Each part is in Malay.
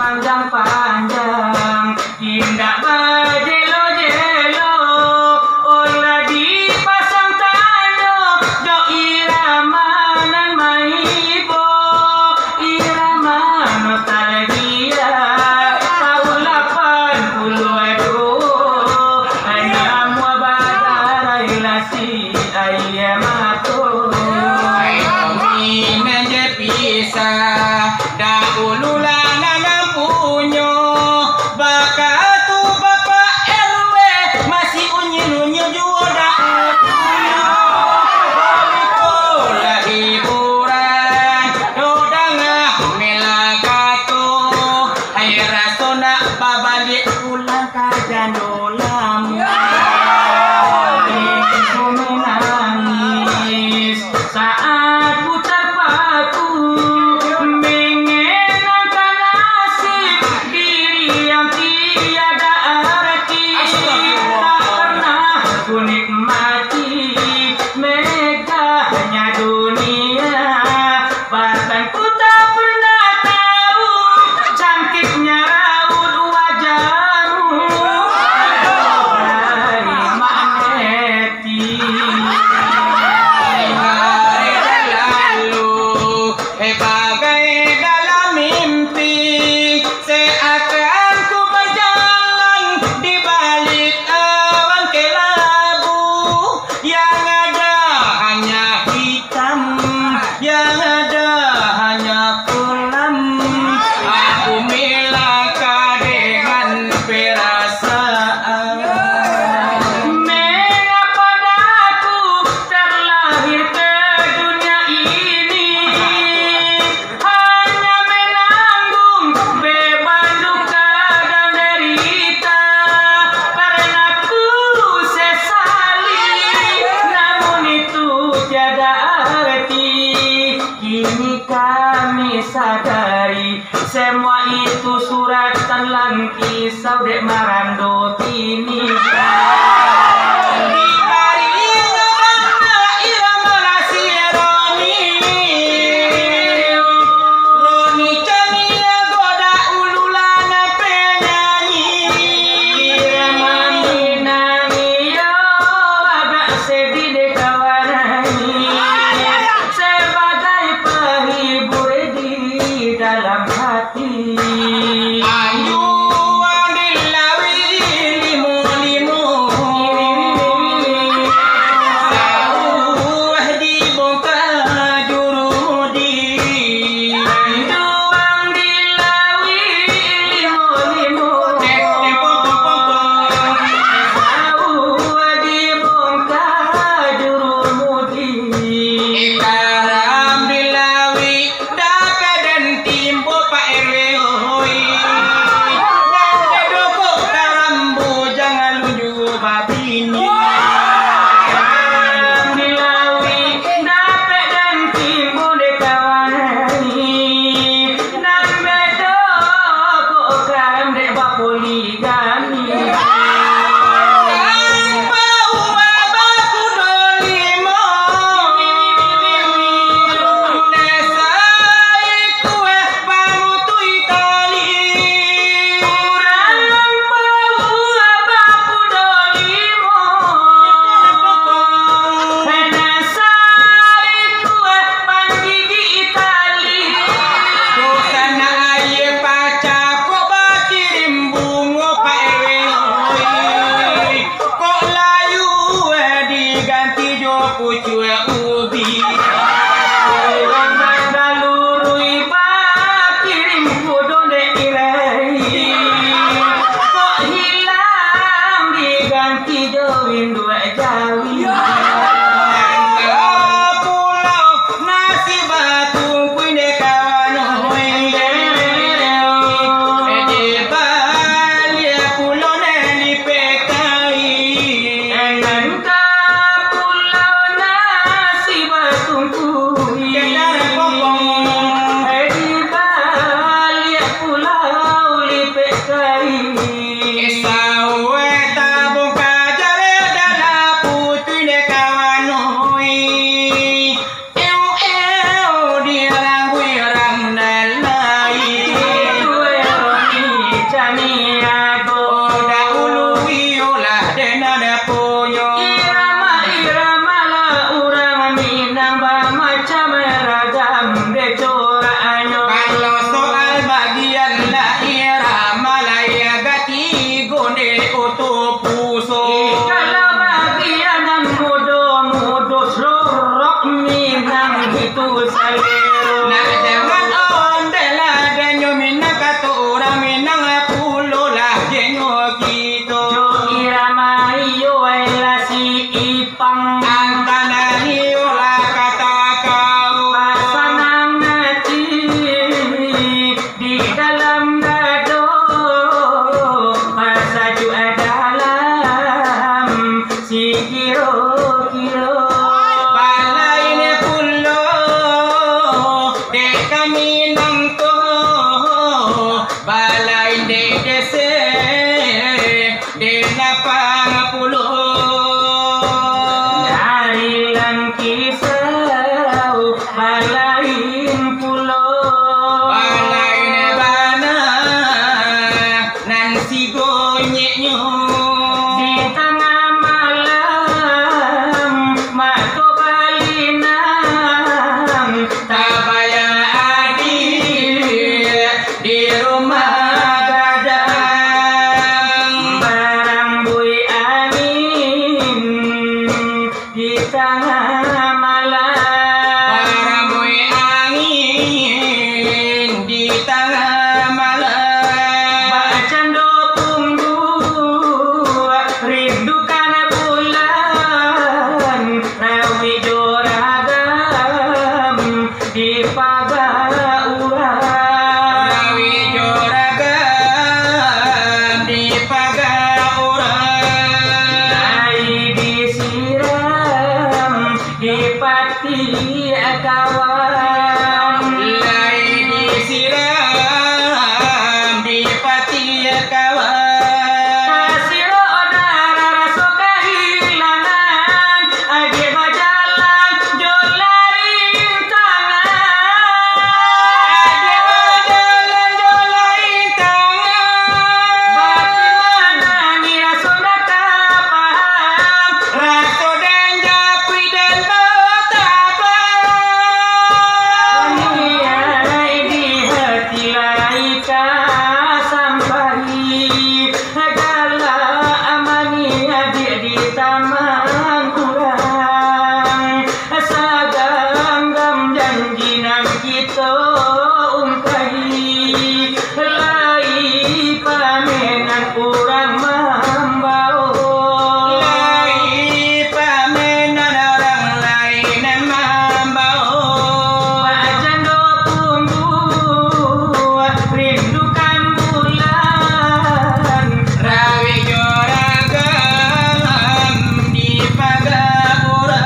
panjang-panjang, indah berjelo-jelo, olah dipasang tano, do irama nan maibo, irama nostalgia, tahun 82, hanya mua badara ilasi ayamato. Dahulu lanang punyo bakal tu bapak RW masih unyu-unyu juga dahulu lah hiburan dodangah melakato hai rasona babalik pulang kajan dolam menangis saat putar paku nikmati megahnya dunia, bahkan ku tak pernah tahu cantiknya raut wajahmu. Hai Maneti, hari lalu bagai dalam mimpi, seakan ku berjalan di balik awan kelabu. Yang ada hanya hitam, yang ada hanya kolam. Aku milaka dengan perasaan. Mengapa aku terlahir ke dunia ini, hanya menanggung beban duka dan derita, karena ku sesali. Namun itu tiada arti, kini kami sadari semua itu suratan lang kisah dek marando kini. Dalam hati ayu adilawi limu-limu daniago Oda ulu iolah denada puyo irama la urang Minang macam ragam decoraanyo Kalau soal bagian la irama laya gati gonde utuh puso kalau bagian mudo slorok Minang itu salero Nah jangan ondela denyo minang kata orang minang pulo lah denyo gitu irama iyo ela si ipang Antara niola kata kau pasanang hati di dalam dado pasaju dalam si kiro-kiro Balain pulo de kami nang to Balain de dese de napang pulo Harilan kisau balain pulo Balain bana nan si gonyeknyo di tengah malam mako balinang Tabaya adik di rumah gadang barang bui angin di tengah malam Paramoy angin di tengah malam Bacando punggu rindukan bulan rawi joragam di pagauran Rawi joragam di pagauran ai disiram di pati kawan Lai disiram di pati kawan Kasiro odara raso kehilangan Agi bajalan jolain tangan Ade bajalan jolain tangan Bagaimana ni raso paham Raso dan japi dan betapa Dunia ini hati laika sampai Segala amani adik di taman kurang Saganggam janji nam kita ungkai Lai pamenan kurang mambau Lai pamenan orang lain yang membawa Bacando punggu rindukan bulan Rawi joragam di pagauran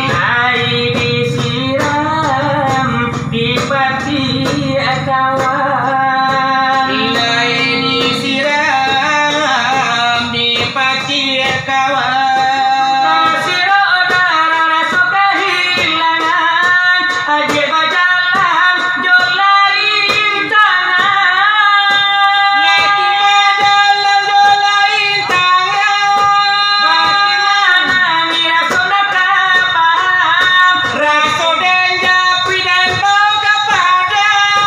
Ai disiram di pati kawan Lai disiram di pati kawan Kasiro odara raso kehilangan Aje bajalan jolain tangan Lagi bajalan jolain tangan Bagaimana ni raso paham Raso dan japi dan bau kepadang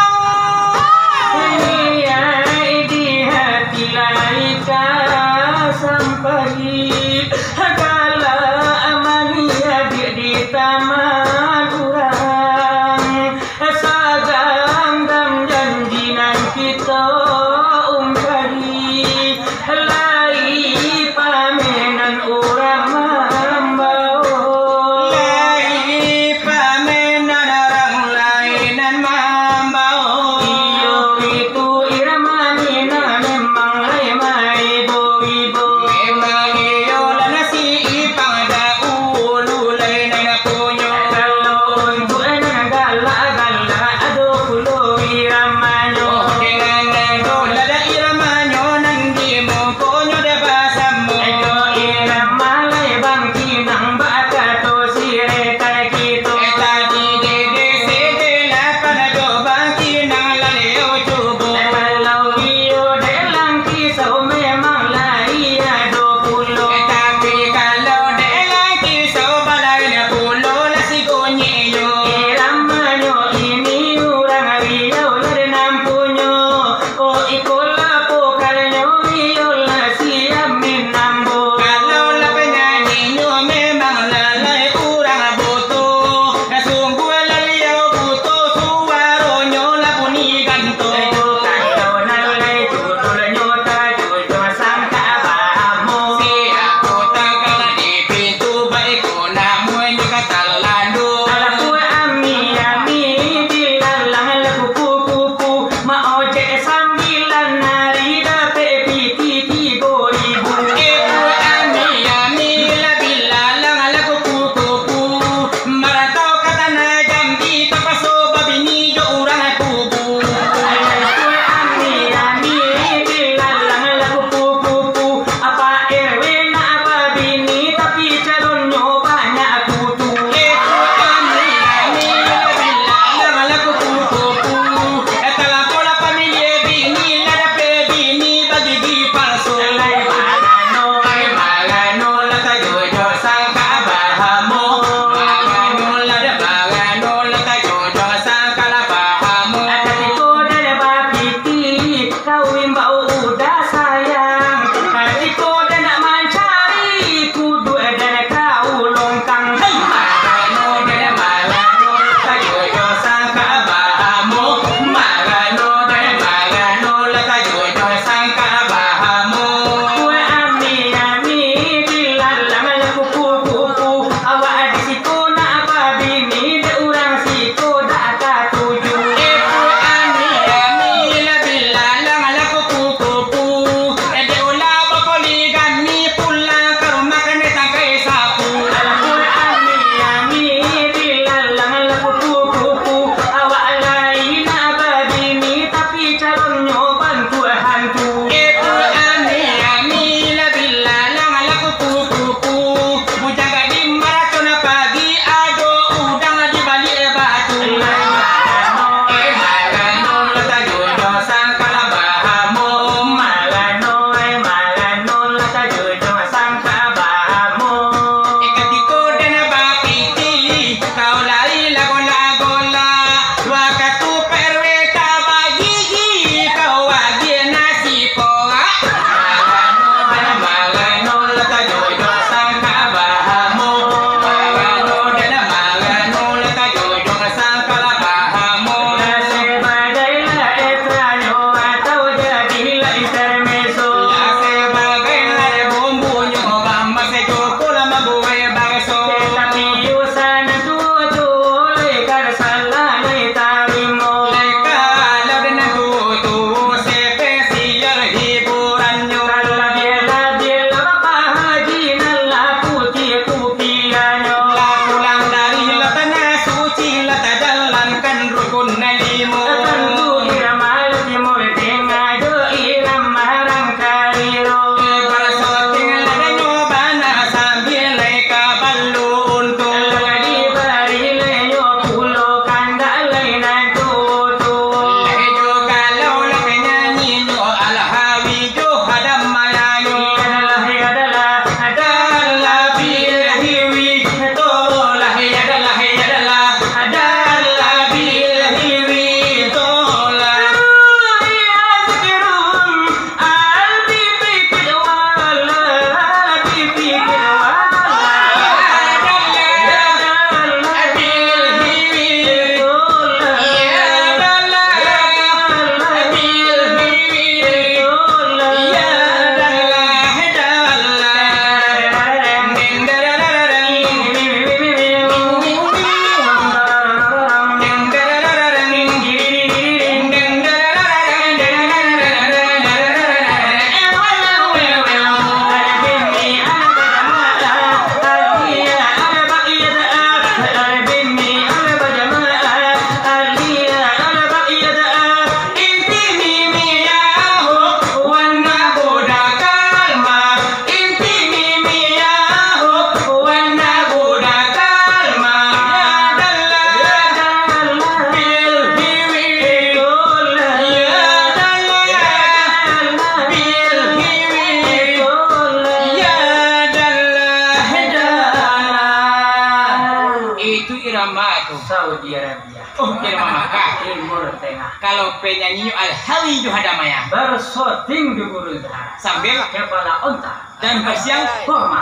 Saudi Arabia. Oh, kira Mekah. Timur Tengah. Kalau penyanyi Al-Hawi Juhadamaya Bersyuting di Gurun Dara. sambil Kepala onta. dan bersiang Kurma.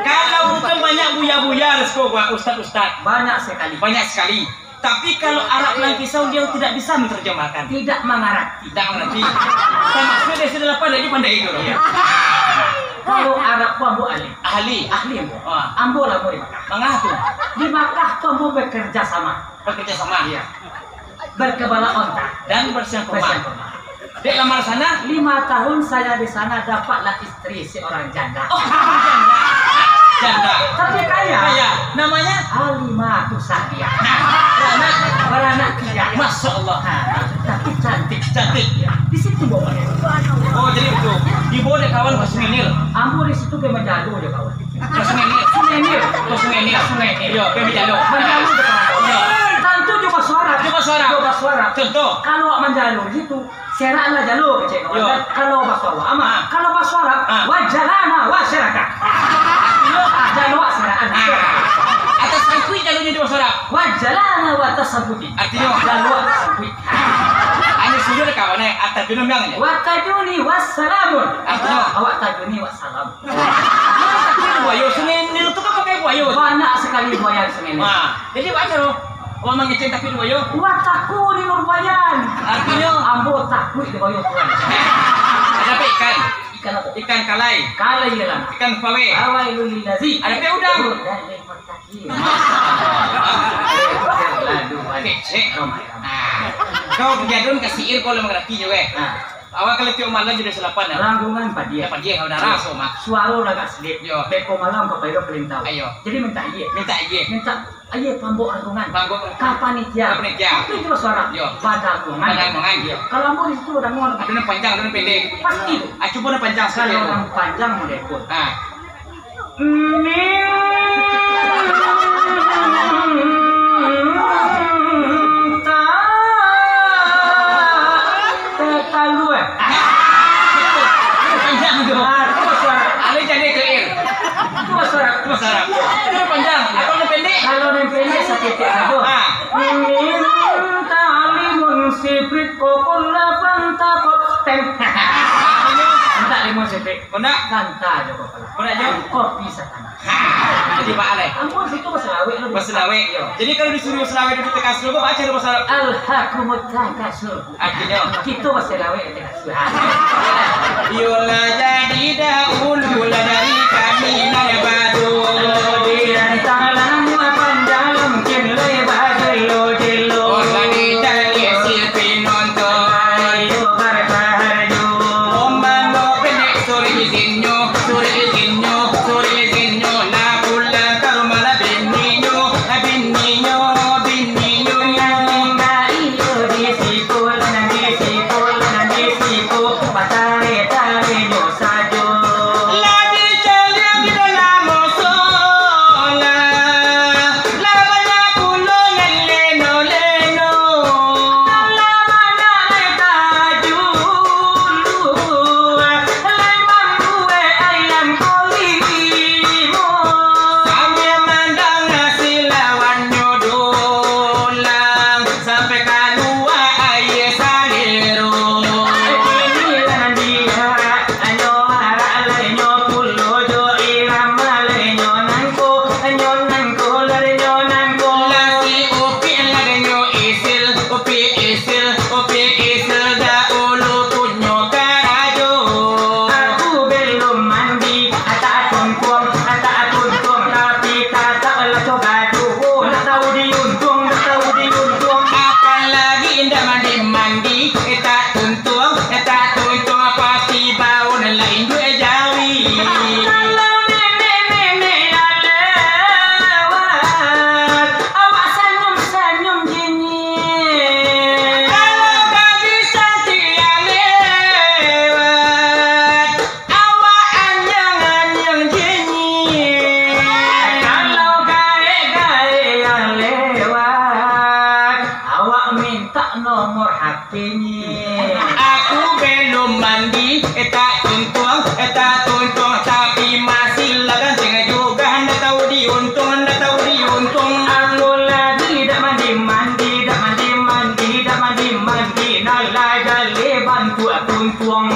kalau bukan banyak buya-buya resko Pak Ustaz-Ustaz. Banyak sekali. Banyak sekali. Tapi kalau Arab lang kisau dia tidak bisa menerjemahkan. Tidak mengerti. Tidak mengerti. Maksudnya dia sudah pandai pandai itu. Iya. Kalau Arab pun bu ahli. Ahli. Bu. Wah. Ambo lah bu di Makkah. Mengah tuh. Di Makkah tuh bu bekerja sama. Bekerja sama. Iya. Berkepala onta. Dan bersiang Bersiang kurma. kurma. Dek lamar sana. 5 tahun saya di sana dapatlah istri seorang janda. Oh, janda. Tapi kaya. Kaya. Namanya Halimatu Sa'diyah. Beranak 3. Masya Allah. Tapi cantik. Cantik. Di situ bawa. Oh, jadi itu. Di bawah kawan ke Sungai Nil. Ambo di situ ke Menjalu aja kawan. Ke Sungai Nil. Sungai Nil. Ke Sungai Nil. Sungai Nil. Iya, ke Menjalu. Menjalu ke Iya. Tentu coba suara. Coba suara. Contoh. Kalau Menjalu itu seraan lah jalur kecil. Iya. Kalau Baswara ama. Kalau Baswara wajalana wasyarakat. Jalur seraan. Atas sangkui jalurnya di suara. Wajalana watasabuti. Artinya jalur sangkui. Ini sudah kawan atas junum yang ini. Watajuni wassalamun. Artinya awak tajuni wassalam. Buaya Sungai Nil itu kan pakai buaya. Banyak sekali buaya di Sungai Nil. Nah, jadi wajar loh. Orang mengecen tapi di buaya. Wataku di Nurbayan. Artinya ambo takut di buaya tuan. Ada apa ikan? Ikan apa? Ikan kalai. Kalai hilang. Ikan pawe. Awailul lillazi. Ada apa udang? Dari muttaqin. Kecek. Kau kejadian kasihir kau lemah rati juga. Awak kalau tiup malam jadi selapan ya. Langgungan padia. Dapat dia kau darah sama. Suara agak sedip. Yo. Beko malam ke Pairo perintah. Ayo. Jadi minta iye. Minta aja. Minta iye pambok langgungan. Bangkok. Kapanitia. Kapanitia. Tapi itu suara. Yo. Padang lungan. Padang lungan. Yo. Kalau ambo di situ udah ngomong. Ada yang panjang, ada yang pendek. Pasti itu. Coba yang panjang sekali. Kalau yang panjang mau dekor. Kalau yang pendek setitik aja. Limun siprit kokol lapang takut tem. Minta limun siprit. Kena. Kanta aja kok. Kena aja. Kopi satana. Jadi Pak Ale. Ampun situ bahasa Lawe lu. Bahasa Lawe. Jadi kalau disuruh Selawe di Tekasur, kok baca bahasa Lawe. Al-hakumut takasur. Artinya Kita bahasa Lawe di Tekasur. Yola jadi dahulu dari kami nabatu. Di tangan makan dalam mungkin lebar jelo jelo. Oh tadi tadi silpi nonton. Ayo bertahan. Omano pendek sore izinyo na pula karumala binniyo Yang enggak iyo di situ nanti situ patare tare dosa jo. lagi jalan di dalam musola labanya pulo leno Lamana eta julu lemang gue ayam kolimo. sambil mandang nasi lawan nyodolang sampai kalua aye salero. Lagi upi laganyo upi isil da ulu punyo karajo. Aku belum mandi, tapi kata Allah coba dulu. Tahu diuntung. Apalagi indah mandi tak tuntung pasti bau lain dua jawi. Kalau nenek lewat, awak senyum gini. Kalau gak bisa dia lewat, awak anyang jenyi. Kalau gae yang lewat, awak minta nomor HP-nya. Aku belum mandi, tak tuntung tapi masih lagan tengah juga. Anda tahu diuntung. Aku nai lai jale ban tua kun tuang